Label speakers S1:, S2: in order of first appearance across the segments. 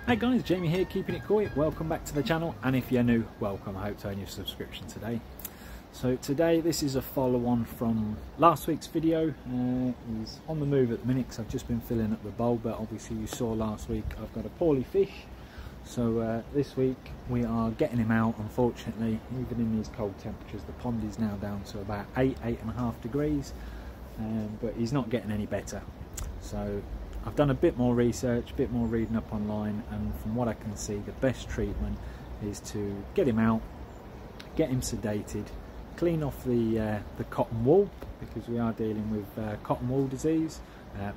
S1: Hey guys, Jamie here, keeping it koi. Welcome back to the channel, and if you're new, welcome. I hope to earn your subscription today. So today, this is a follow-on from last week's video. He's on the move at the minute because I've just been filling up the bowl, but obviously you saw last week I've got a poorly fish. So this week we are getting him out. Unfortunately, even in these cold temperatures, the pond is now down to about 8.5 degrees, but he's not getting any better. So I've done a bit more research, a bit more reading up online, and from what I can see, the best treatment is to get him out, get him sedated, clean off the cotton wool, because we are dealing with cotton wool disease,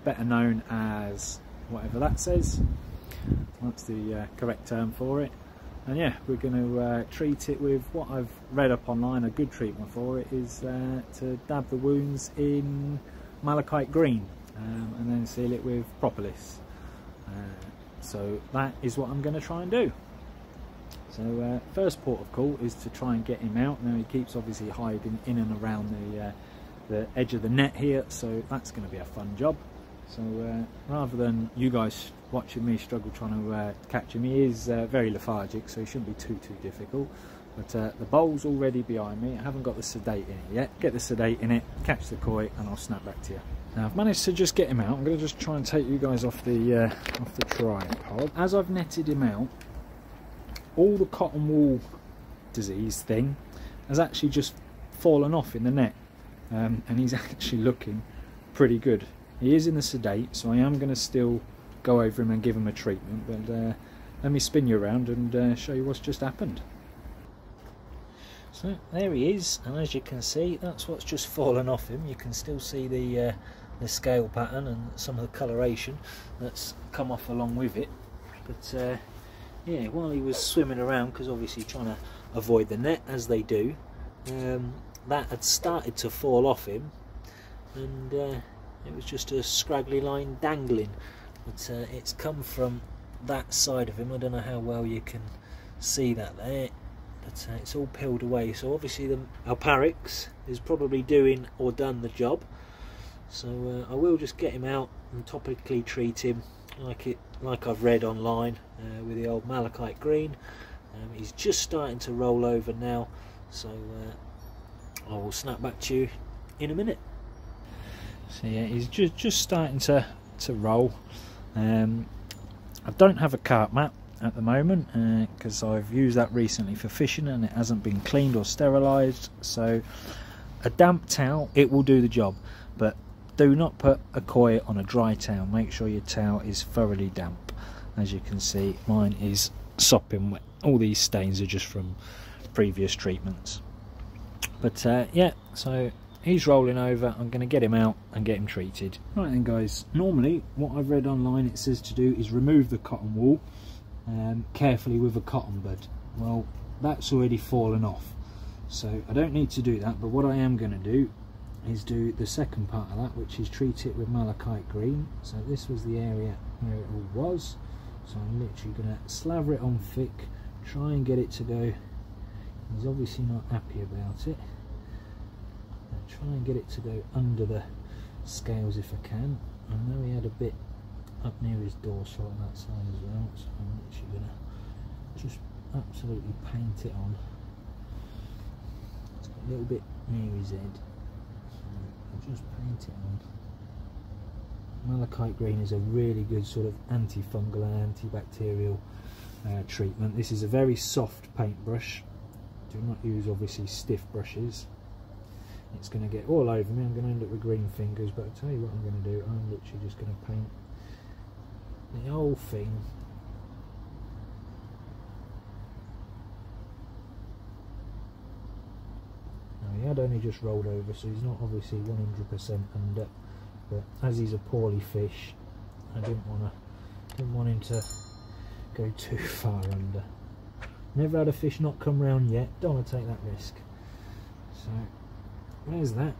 S1: better known as whatever that says. That's the correct term for it. And yeah, we're going to treat it with what I've read up online. A good treatment for it is to dab the wounds in Malachite green. And then seal it with propolis. So that is what I'm going to try and do. So first port of call is to try and get him out. Now he keeps obviously hiding in and around the edge of the net here, so that's going to be a fun job. So rather than you guys watching me struggle trying to catch him, he is very lethargic, so he shouldn't be too difficult. But the bowl's already behind me. I haven't got the sedate in it yet. Get the sedate in it, catch the koi, and I'll snap back to you. Now I've managed to just get him out. I'm going to just try and take you guys off the tripod. As I've netted him out, all the cotton wool disease thing has actually just fallen off in the net, and he's actually looking pretty good. He is in the sedate, so I am going to still go over him and give him a treatment, but let me spin you around and show you what's just happened. So there he is, and as you can see, that's what's just fallen off him. You can still see the scale pattern and some of the coloration that's come off along with it. But yeah, while he was swimming around, because obviously trying to avoid the net as they do, that had started to fall off him, and it was just a scraggly line dangling. But it's come from that side of him. I don't know how well you can see that there, but it's all peeled away. So obviously the Alparix is probably doing or done the job. So I will just get him out and topically treat him like I've read online with the old Malachite green. He's just starting to roll over now, so I will snap back to you in a minute. So yeah, he's just starting to roll. I don't have a carp mat at the moment because I've used that recently for fishing and it hasn't been cleaned or sterilised. So a damp towel, it will do the job, but do not put a koi on a dry towel. Make sure your towel is thoroughly damp. As you can see, mine is sopping wet. All these stains are just from previous treatments. But yeah, so he's rolling over. I'm going to get him out and get him treated. Right then guys, normally what I've read online, it says to do is remove the cotton wool carefully with a cotton bud. Well, that's already fallen off, so I don't need to do that. But what I am going to do is do the second part of that, which is treat it with Malachite green. So this was the area where it all was, so I'm literally going to slather it on thick, try and get it to go. He's obviously not happy about it. I'll try and get it to go under the scales if I can. I know he had a bit up near his dorsal on that side as well, so I'm literally going to just absolutely paint it on. It's got a little bit near his head. Just paint it on. Malachite green is a really good sort of antifungal and antibacterial treatment. This is a very soft paintbrush. Do not use obviously stiff brushes. It's going to get all over me. I'm going to end up with green fingers, but I'll tell you what I'm going to do. I'm literally just going to paint the whole thing. He had only just rolled over, so he's not obviously 100% under, but as he's a poorly fish, I didn't want him to go too far under. Never had a fish not come round yet, don't want to take that risk. So there's that.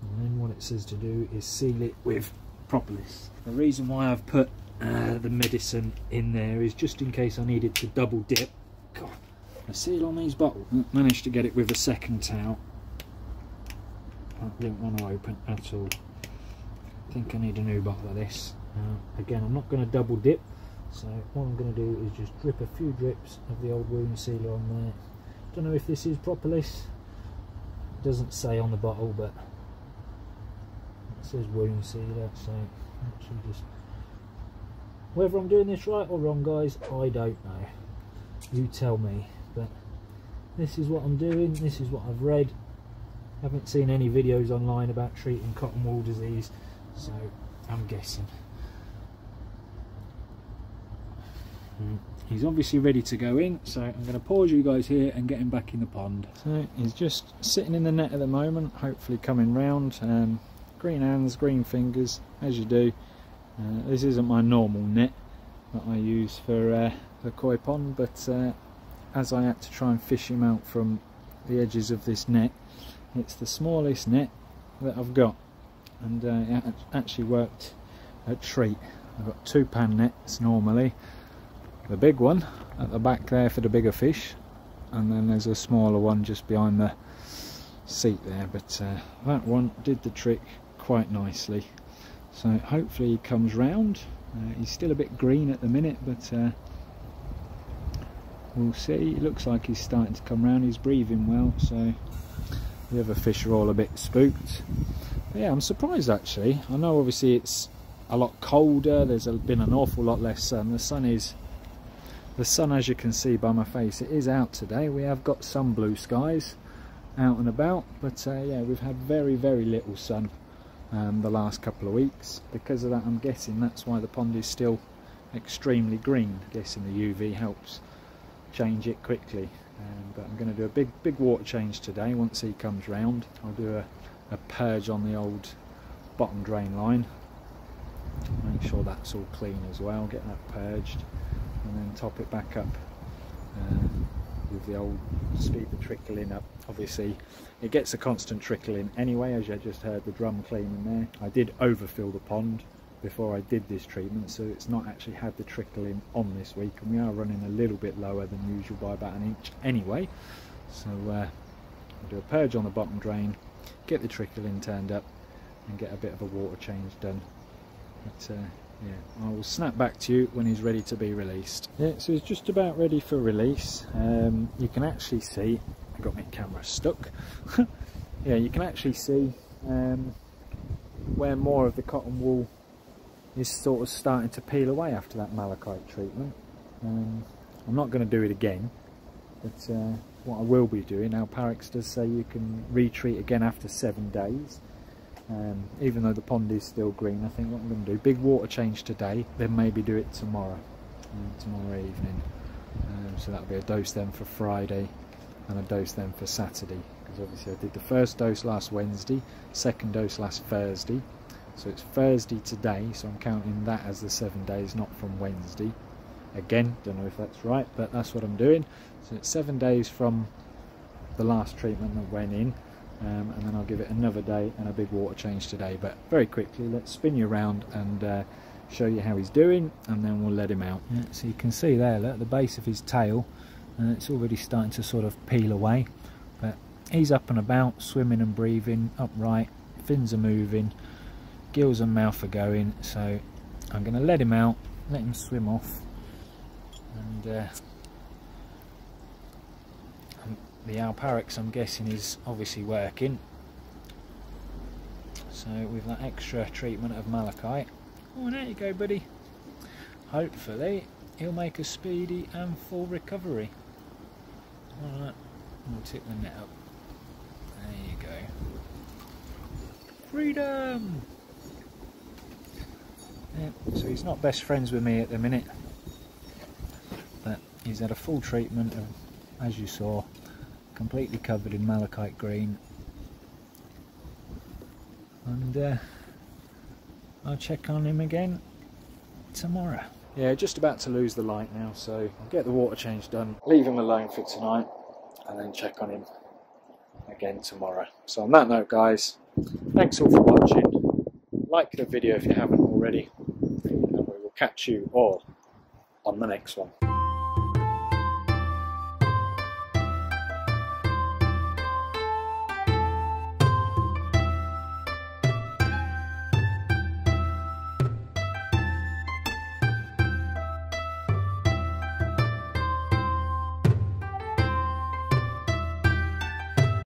S1: And then what it says to do is seal it with propolis. The reason why I've put the medicine in there is just in case I needed to double dip. God, the seal on these bottles. Managed to get it with a second towel. That didn't want to open at all. I think I need a new bottle of this. Again, I'm not going to double dip, so what I'm going to do is just drip a few drips of the old wound sealer on there. Don't know if this is propolis. It doesn't say on the bottle, but it says wound sealer, so actually just, whether I'm doing this right or wrong, guys, I don't know. You tell me. But this is what I'm doing, this is what I've read. Haven't seen any videos online about treating cotton wool disease, so I'm guessing. He's obviously ready to go in, so I'm going to pause you guys here and get him back in the pond. So he's just sitting in the net at the moment, hopefully coming round. Green hands, green fingers, as you do. This isn't my normal net that I use for the koi pond, but as I had to try and fish him out from the edges of this net, it's the smallest net that I've got, and it actually worked a treat. I've got 2-pan nets normally, the big one at the back there for the bigger fish, and then there's a smaller one just behind the seat there, but that one did the trick quite nicely. So hopefully he comes round. He's still a bit green at the minute, but we'll see. It looks like he's starting to come round. He's breathing well, so the other fish are all a bit spooked. But yeah, I'm surprised actually. I know obviously it's a lot colder, there's been an awful lot less sun. The sun, as you can see by my face, it is out today. We have got some blue skies out and about, but yeah, we've had very, very little sun the last couple of weeks. Because of that, I'm guessing that's why the pond is still extremely green. I'm guessing the UV helps change it quickly. But I'm going to do a big water change today once he comes round. I'll do a purge on the old bottom drain line, make sure that's all clean as well, get that purged, and then top it back up with the old speed the trickling up. Obviously it gets a constant trickle in anyway, as you just heard the drum cleaning there. I did overfill the pond before I did this treatment, so it's not actually had the trickle in on this week, and we are running a little bit lower than usual by about an inch anyway. So I'll do a purge on the bottom drain, get the trickle in turned up, and get a bit of a water change done. But yeah, I will snap back to you when he's ready to be released. Yeah, so he's just about ready for release. You can actually see, I got my camera stuck. Yeah, you can actually see where more of the cotton wool is sort of starting to peel away after that malachite treatment. I'm not going to do it again, but what I will be doing, our Parix does say you can retreat again after 7 days. Even though the pond is still green, I think what I'm going to do, big water change today, then maybe do it tomorrow evening. So that'll be a dose then for Friday and a dose then for Saturday, because obviously I did the first dose last Wednesday, second dose last Thursday, so it's Thursday today, so I'm counting that as the 7 days, not from Wednesday. Again, don't know if that's right, but that's what I'm doing. So it's 7 days from the last treatment that went in. And then I'll give it another day and a big water change today. But very quickly, let's spin you around and show you how he's doing, and then we'll let him out. Yeah, so you can see there, look, at the base of his tail, it's already starting to sort of peel away, but he's up and about, swimming and breathing upright, fins are moving, gills and mouth are going. So I'm going to let him out, let him swim off, and the Alparix, I'm guessing, is obviously working. So with that extra treatment of malachite, oh, there you go, buddy. Hopefully he'll make a speedy and full recovery. Alright, we'll tip the net up. There you go. Freedom! Yeah, so he's not best friends with me at the minute, but he's had a full treatment of, as you saw, completely covered in malachite green, and I'll check on him again tomorrow. Yeah, just about to lose the light now, so I'll get the water change done, leave him alone for tonight, and then check on him again tomorrow. So on that note, guys, thanks all for watching. Like the video if you haven't already, and we will catch you all on the next one.